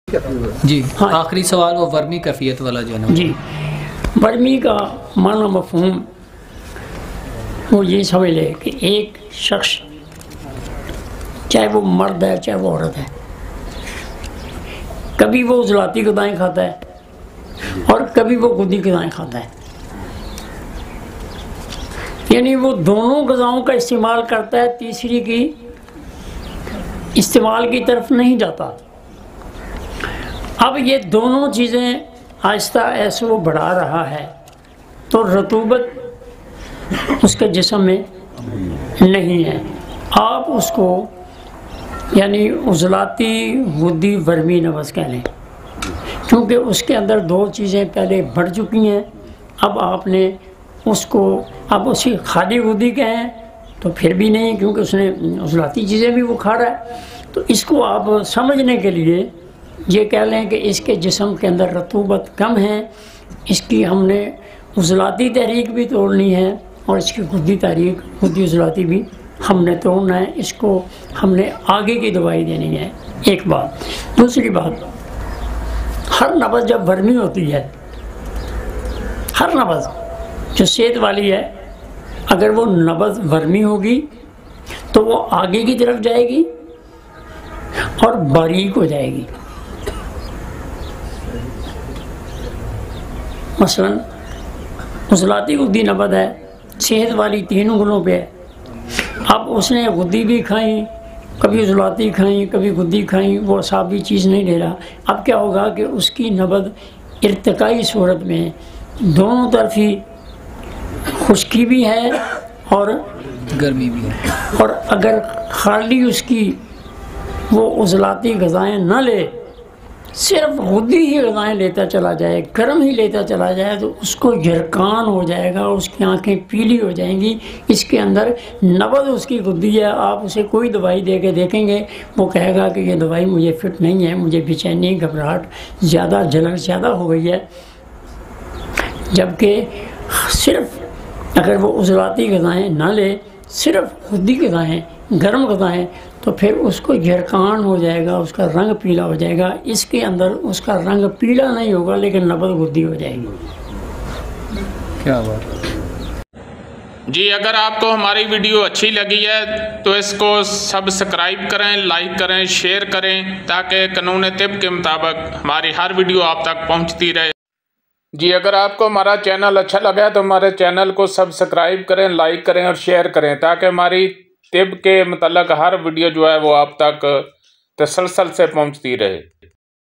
जी हाँ, आखिरी सवाल वो वर्मी कैफियत वाला जो है ना। जी, वर्मी का माना मफहूम वो ये समझ ले कि एक शख्स चाहे वो मर्द है चाहे वो औरत है, कभी वो उजलाती ग़िज़ाएं खाता है और कभी वो गुदी ग़िज़ाएं खाता है। यानी वो दोनों ग़िज़ाओं का इस्तेमाल करता है, तीसरी की इस्तेमाल की तरफ नहीं जाता। अब ये दोनों चीज़ें आहिस्ता ऐसे वो बढ़ा रहा है तो रतूबत उसके जिस्म में नहीं है। आप उसको यानी उजलाती गुदी वर्मी नवज़ कह लें, क्योंकि उसके अंदर दो चीज़ें पहले बढ़ चुकी हैं। अब आपने उसको अब उसी खाली गुदी कहें तो फिर भी नहीं, क्योंकि उसने उजलाती चीज़ें भी वो खा रहा है। तो इसको आप समझने के लिए ये कह लें कि इसके जिस्म के अंदर रतूबत कम है, इसकी हमने उजलाती तहरीक भी तोड़नी है और इसकी गुद्दी तहरीक गुद्दी उजलाती भी हमने तोड़ना है। इसको हमने आगे की दवाई देनी है, एक बात। दूसरी बात, हर नब्ज़ जब वर्मी होती है, हर नब्ज़ जो सेहत वाली है, अगर वो नब्ज़ वर्मी होगी तो वो आगे की तरफ जाएगी और बारीक हो जाएगी। मसलन उजलाती गुद्दी नब्ज़ है, सेहत वाली 3 उंगलों पे है। अब उसने गुद्दी भी खाई, कभी उजलाती खाई, कभी गुद्दी खाई, वो साबी चीज़ नहीं ले रहा। अब क्या होगा कि उसकी नब्ज़ इर्तिकाई सूरत में दोनों तरफ ही खुश्की भी है और गर्मी भी है। और अगर खाली उसकी वो उजलाती ग़िज़ाएं न ले, सिर्फ गुद्दी ही ग़िज़ाएं लेता चला जाए, गर्म ही लेता चला जाए, तो उसको यरकान हो जाएगा, उसकी आंखें पीली हो जाएंगी। इसके अंदर नब्ज़ उसकी गुद्दी है। आप उसे कोई दवाई दे के देखेंगे, वो कहेगा कि ये दवाई मुझे फिट नहीं है, मुझे बेचैनी घबराहट ज़्यादा जलन ज़्यादा हो गई है। जबकि सिर्फ अगर वो उजलाती ग़िज़ाएं ना ले, सिर्फ गुद्दी ग़िज़ाएं, गर्म ग़िज़ाएं, तो फिर उसको यरकान हो जाएगा, उसका रंग पीला हो जाएगा। इसके अंदर उसका रंग पीला नहीं होगा लेकिन नब्ज़ गुद्दी हो जाएगी। क्या बात जी। अगर आपको हमारी वीडियो अच्छी लगी है तो इसको सब्सक्राइब करें, लाइक करें, शेयर करें, ताकि कानून तिब के मुताबिक हमारी हर वीडियो आप तक पहुंचती रहे। जी, अगर आपको हमारा चैनल अच्छा लगा है तो हमारे चैनल को सब्सक्राइब करें, लाइक करें और शेयर करें, ताकि हमारी तिब के मतलब हर वीडियो जो है वो आप तक तसलसल से पहुंचती रहे।